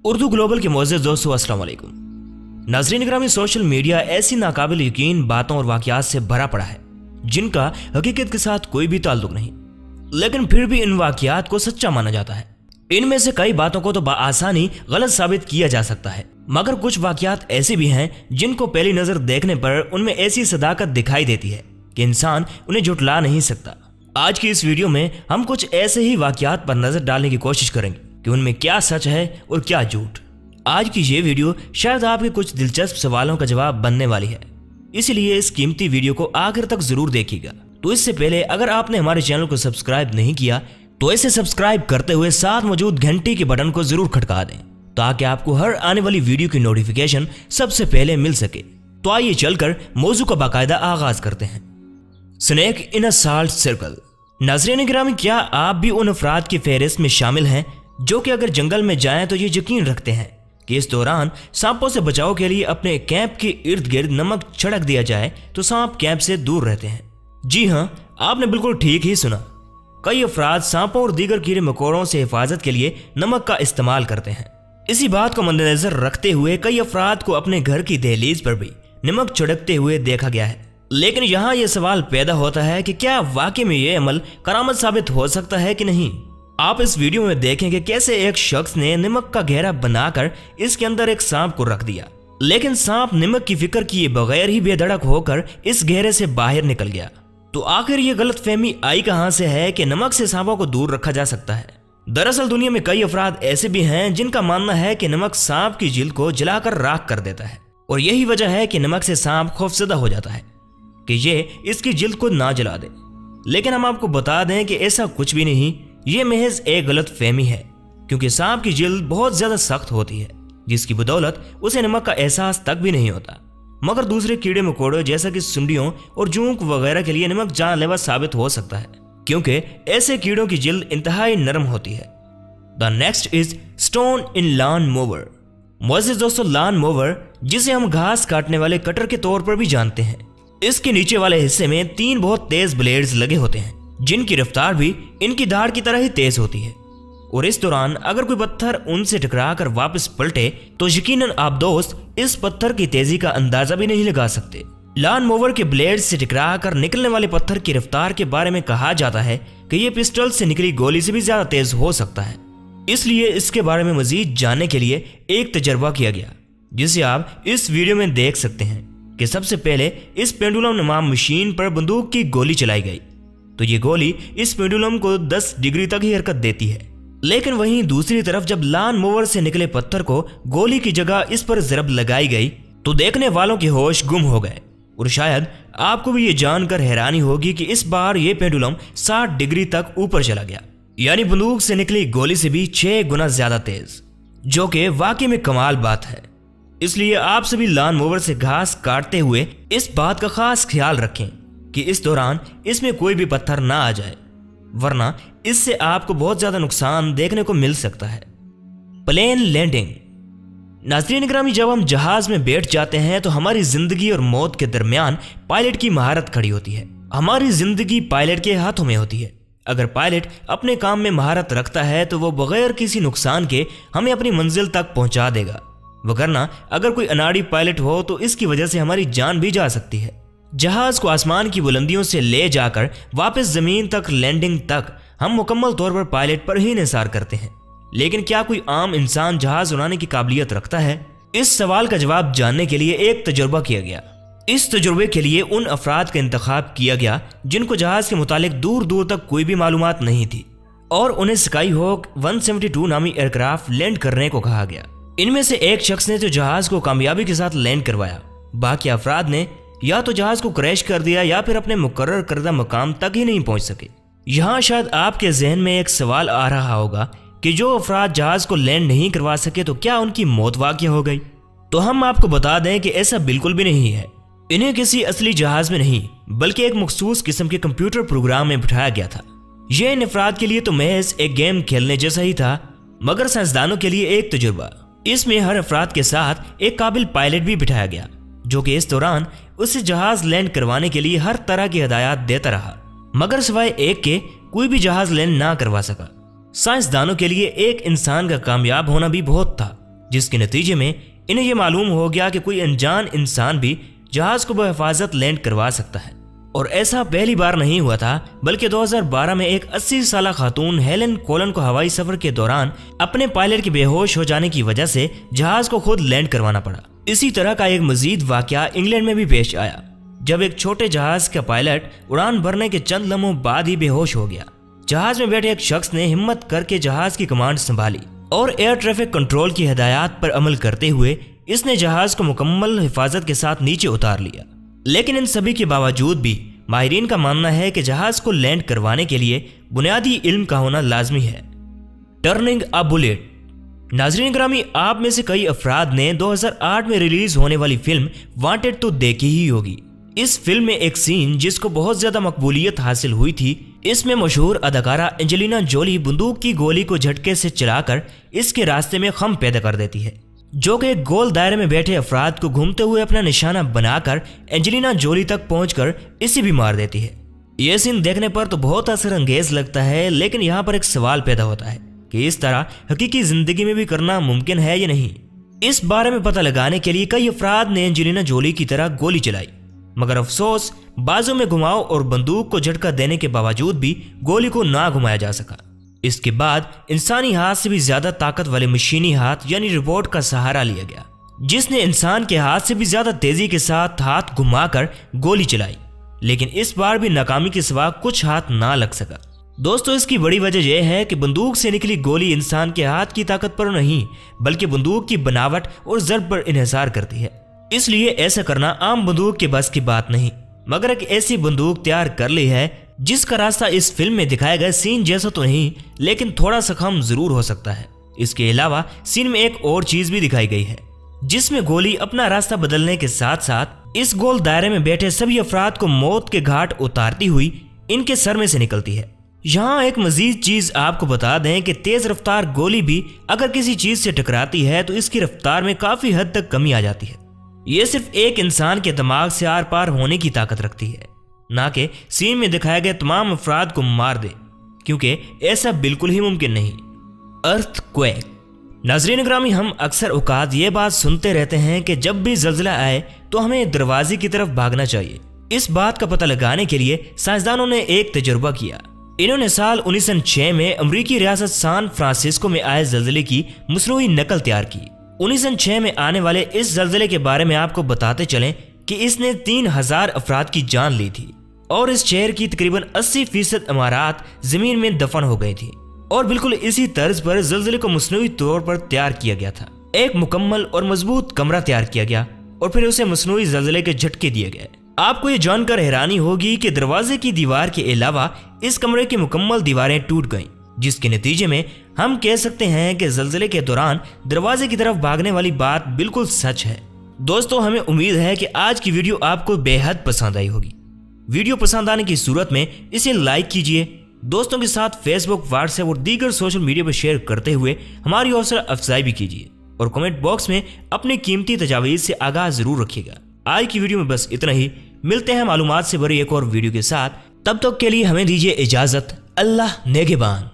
Urdu global के मोअज़्ज़िज़ दोस्तों, अस्सलाम वालेकुम। नाज़रीन गिरामी, सोशल मीडिया ऐसी नाकाबिल यकीन बातों और वाक़यात से भरा पड़ा है जिनका हकीकत के साथ कोई भी ताल्लुक नहीं, लेकिन फिर भी इन वाक़यात को सच्चा माना जाता है। इनमें से कई बातों को तो बआसानी गलत साबित किया जा सकता है, मगर कुछ वाक़यात ऐसे भी हैं जिनको पहली नज़र देखने पर उनमें ऐसी सदाकत दिखाई देती है कि इंसान उन्हें झुठला नहीं सकता। आज की इस वीडियो में हम कुछ ऐसे ही वाक़यात पर नज़र डालने की कोशिश करेंगे कि उनमें क्या सच है और क्या झूठ। आज की ये वीडियो शायद आपके कुछ दिलचस्प सवालों का जवाब बनने वाली है, इसलिए इस कीमती वीडियो को आखिर तक जरूर देखिएगा। तो इससे पहले अगर आपने हमारे चैनल को सब्सक्राइब नहीं किया तो इसे सब्सक्राइब करते हुए साथ मौजूद घंटी के बटन को जरूर खटका दें ताकि आपको हर आने वाली वीडियो की नोटिफिकेशन सबसे पहले मिल सके। तो आइए चलकर मौजू का बाकायदा आगाज करते हैं। Snake in a salt circle. नाज़रीन गिरामी, क्या आप भी उन अफराद की फहरिस्त में शामिल हैं जो कि अगर जंगल में जाएं तो ये यकीन रखते हैं कि इस दौरान सांपों से बचाव के लिए अपने कैंप के इर्द गिर्द नमक छिड़क दिया जाए तो सांप कैंप से दूर रहते हैं? जी हाँ, आपने बिल्कुल ठीक ही सुना। कई अफराद सांपों और दीगर कीड़े मकोड़ों से हिफाजत के लिए नमक का इस्तेमाल करते हैं। इसी बात को मद्देनजर रखते हुए कई अफराद को अपने घर की दहलीज पर भी नमक छिड़कते हुए देखा गया है। लेकिन यहाँ यह सवाल पैदा होता है कि क्या वाकई में यह अमल करामत साबित हो सकता है कि नहीं। आप इस वीडियो में देखेंगे कैसे एक शख्स ने नमक का घेरा बनाकर इसके अंदर एक सांप को रख दिया, लेकिन सांप नमक की फिक्र किए बगैर ही बेधड़क होकर इस घेरे से बाहर निकल गया। तो आखिर ये गलतफहमी आई कहां से है कि नमक से सांपों को दूर रखा जा सकता है? दरअसल दुनिया में कई अफराद ऐसे भी हैं जिनका मानना है कि नमक सांप की जिल्द को जलाकर राख कर देता है, और यही वजह है कि नमक से सांप खौफजदा हो जाता है कि ये इसकी जिल्द को ना जला दे। लेकिन हम आपको बता दें कि ऐसा कुछ भी नहीं, ये महज एक गलत फहमी है, क्योंकि सांप की जिल्द बहुत ज्यादा सख्त होती है जिसकी बदौलत उसे नमक का एहसास तक भी नहीं होता। मगर दूसरे कीड़े मकोड़े जैसा कि सुंडियों और जूक वगैरह के लिए नमक जानलेवा साबित हो सकता है, क्योंकि ऐसे कीड़ों की जिल्द इंतहाई नरम होती है। The next is stone in lawn mower. मुअज़्ज़िज़ दोस्तों, लॉन मोवर जिसे हम घास काटने वाले कटर के तौर पर भी जानते हैं, इसके नीचे वाले हिस्से में 3 बहुत तेज ब्लेड्स लगे होते हैं जिनकी रफ्तार भी इनकी धार की तरह ही तेज होती है, और इस दौरान अगर कोई पत्थर उनसे टकराकर वापस पलटे तो यकीनन आप दोस्त इस पत्थर की तेजी का अंदाजा भी नहीं लगा सकते। लॉन मोवर के ब्लेड से टकराकर निकलने वाले पत्थर की रफ्तार के बारे में कहा जाता है कि यह पिस्टल से निकली गोली से भी ज्यादा तेज हो सकता है। इसलिए इसके बारे में मजीद जानने के लिए एक तजर्बा किया गया जिसे आप इस वीडियो में देख सकते हैं कि सबसे पहले इस पेंडुलम नुमा मशीन पर बंदूक की गोली चलाई गई तो ये गोली इस पेंडुलम को 10 डिग्री तक ही हरकत देती है, लेकिन वहीं दूसरी तरफ जब लॉन मोवर से निकले पत्थर को गोली की जगह इस पर ज़रब लगाई गई तो देखने वालों के होश गुम हो गए। और शायद आपको भी ये जानकर हैरानी होगी कि इस बार ये पेंडुलम 60 डिग्री तक ऊपर चला गया, यानी बंदूक से निकली गोली से भी 6 गुना ज्यादा तेज, जो कि वाकई में कमाल बात है। इसलिए आप सभी लॉन मोवर से घास काटते हुए इस बात का खास ख्याल रखें कि इस दौरान इसमें कोई भी पत्थर ना आ जाए, वरना इससे आपको बहुत ज्यादा नुकसान देखने को मिल सकता है। Plane landing. नाज़रीन गिरामी, जब हम जहाज में बैठ जाते हैं तो हमारी जिंदगी और मौत के दरमियान पायलट की महारत खड़ी होती है। हमारी जिंदगी पायलट के हाथों में होती है। अगर पायलट अपने काम में महारत रखता है तो वो बगैर किसी नुकसान के हमें अपनी मंजिल तक पहुंचा देगा, वरना अगर कोई अनाड़ी पायलट हो तो इसकी वजह से हमारी जान भी जा सकती है। जहाज को आसमान की बुलंदियों से ले जाकर वापस जमीन तक लैंडिंग तक हम मुकम्मल तौर पर पायलट पर ही निसार करते हैं, लेकिन क्या कोई आम इंसान जहाज उड़ाने की काबिलियत रखता है? इस सवाल का जवाब जानने के लिए एक तजुर्बा किया गया। इस तजुर्बे के लिए उन अफराद का इंतखाब किया गया जिनको जहाज के मुतालिक दूर दूर तक कोई भी मालूमात नहीं थी, और उन्हें स्काई हॉक 172 नामी एयरक्राफ्ट लैंड करने को कहा गया। इनमें से एक शख्स ने तो जहाज को कामयाबी के साथ लैंड करवाया, बाकी अफराद ने या तो जहाज को क्रैश कर दिया या फिर अपने मुकर्रर करदा मकाम तक ही नहीं पहुंच सके। यहाँ शायद आपके जहन में एक सवाल आ रहा होगा कि जो अफराद जहाज को लैंड नहीं करवा सके तो क्या उनकी मौत वाक़या हो गई? तो हम आपको बता दें कि ऐसा बिल्कुल भी नहीं है। इन्हें किसी असली जहाज में नहीं बल्कि एक मखसूस किस्म के कंप्यूटर प्रोग्राम में बिठाया गया था। यह इन अफराद के लिए तो महज एक गेम खेलने जैसा ही था, मगर साइंसदानों के लिए एक तजुर्बा। इसमें हर अफराद के साथ एक काबिल पायलट भी बिठाया गया जो कि इस दौरान उसे जहाज लैंड करवाने के लिए हर तरह की हिदायत देता रहा, मगर सिवाय एक के कोई भी जहाज लैंड ना करवा सका। साइंसदानों के लिए एक इंसान का कामयाब होना भी बहुत था, जिसके नतीजे में इन्हें यह मालूम हो गया कि कोई अनजान इंसान भी जहाज को बहिफाजत लैंड करवा सकता है। और ऐसा पहली बार नहीं हुआ था, बल्कि 2012 में एक 80 साल खातून हेलेन कोलन को हवाई सफर के दौरान अपने पायलट के बेहोश हो जाने की वजह से जहाज को खुद लैंड करवाना पड़ा। इसी तरह का एक मजीद वाकया इंग्लैंड में भी पेश आया, जब एक छोटे जहाज का पायलट उड़ान भरने के चंद लम्हों बाद ही बेहोश हो गया। जहाज में बैठे एक शख्स ने हिम्मत करके जहाज की कमांड संभाली और एयर ट्रैफिक कंट्रोल की हिदायत पर अमल करते हुए इसने जहाज को मुकम्मल हिफाजत के साथ नीचे उतार लिया। लेकिन इन सभी के बावजूद भी माहिरीन का मानना है कि जहाज को लैंड करवाने के लिए बुनियादी इल्म का होना लाजमी है। Turning a bullet. नाज़रीन ग्रामी, आप में से कई अफराद ने 2008 में रिलीज होने वाली फिल्म वांटेड तो देखी ही होगी। इस फिल्म में एक सीन जिसको बहुत ज्यादा मकबूलियत हासिल हुई थी, इसमें मशहूर अदाकारा एंजेलिना जोली बंदूक की गोली को झटके से चलाकर इसके रास्ते में खम पैदा कर देती है, जो कि एक गोल दायरे में बैठे अफराद को घूमते हुए अपना निशाना बनाकर एंजेलिना जोली तक पहुंचकर इसे भी मार देती है। यह सीन देखने पर तो बहुत असर अंगेज लगता है, लेकिन यहाँ पर एक सवाल पैदा होता है कि इस तरह हकीकी जिंदगी में भी करना मुमकिन है या नहीं। इस बारे में पता लगाने के लिए कई अफराद ने एंजेलिना जोली की तरह गोली चलाई, मगर अफसोस बाजू में घुमाव और बंदूक को झटका देने के बावजूद भी गोली को ना घुमाया जा सका। इसके बाद इंसानी हाथ से भी ज्यादा ताकत वाले मशीनी हाथ यानी रोबोट का सहारा लिया गया, जिसने इंसान के हाथ से भी ज्यादा तेजी के साथ हाथ घुमाकर गोली चलाई, लेकिन इस बार भी नाकामी के सिवा कुछ हाथ ना लग सका। दोस्तों, इसकी बड़ी वजह यह है कि बंदूक से निकली गोली इंसान के हाथ की ताकत पर नहीं, बल्कि बंदूक की बनावट और ज़र्ब पर इन्हिसार करती है। इसलिए ऐसा करना आम बंदूक के बस की बात नहीं, मगर एक ऐसी बंदूक तैयार कर ली है जिसका रास्ता इस फिल्म में दिखाए गए सीन जैसा तो नहीं, लेकिन थोड़ा सा कम जरूर हो सकता है। इसके अलावा सीन में एक और चीज भी दिखाई गई है, जिसमें गोली अपना रास्ता बदलने के साथ साथ इस गोल दायरे में बैठे सभी अफराद को मौत के घाट उतारती हुई इनके सर में से निकलती है। यहाँ एक मजीद चीज आपको बता दें कि तेज रफ्तार गोली भी अगर किसी चीज से टकराती है तो इसकी रफ्तार में काफी हद तक कमी आ जाती है। ये सिर्फ एक इंसान के दिमाग से आर पार होने की ताकत रखती है, ना कि सीन में दिखाए गए तमाम अफराद को मार दे, क्योंकि ऐसा बिल्कुल ही मुमकिन नहीं। अर्थक्वेक। नाज़रीन ग्रामी, हम अक्सर औकात ये बात सुनते रहते हैं कि जब भी ज़ल्ज़ला आए तो हमें दरवाजे की तरफ भागना चाहिए। इस बात का पता लगाने के लिए साइंसदानों ने एक तजुर्बा किया। इन्होंने साल 1906 में अमरीकी रियासत सान फ्रांसिस्को में आए ज़ल्ज़ले की मसनूई नकल तैयार की। 1906 में आने वाले इस ज़ल्ज़ले के बारे में आपको बताते चलें कि इसने 3000 अफराद की जान ली थी और इस शहर की तकरीबन 80% इमारत जमीन में दफन हो गई थी। और बिल्कुल इसी तर्ज पर ज़ल्ज़ले को मसनूई तौर पर तैयार किया गया था। एक मुकम्मल और मजबूत कमरा तैयार किया गया और फिर उसे मसनूई ज़ल्ज़ले के झटके दिए गए। आपको ये जानकर हैरानी होगी कि दरवाजे की दीवार के अलावा इस कमरे की मुकम्मल दीवारें टूट गईं, जिसके नतीजे में हम कह सकते हैं कि ज़ल्ज़ले के दौरान दरवाजे की तरफ भागने वाली बात बिल्कुल सच है। दोस्तों, हमें उम्मीद है कि आज की वीडियो आपको बेहद पसंद आई होगी। वीडियो पसंद आने की सूरत में इसे लाइक कीजिए, दोस्तों के साथ फेसबुक, व्हाट्सएप और दीगर सोशल मीडिया पर शेयर करते हुए हमारी हौसला अफजाई भी कीजिए और कमेंट बॉक्स में अपनी कीमती तजावीज़ से आगाह जरूर रखिएगा। आज की वीडियो में बस इतना ही। मिलते हैं मालूमात से भरी एक और वीडियो के साथ, तब तक के लिए हमें दीजिए इजाजत। अल्लाह नेगेबान।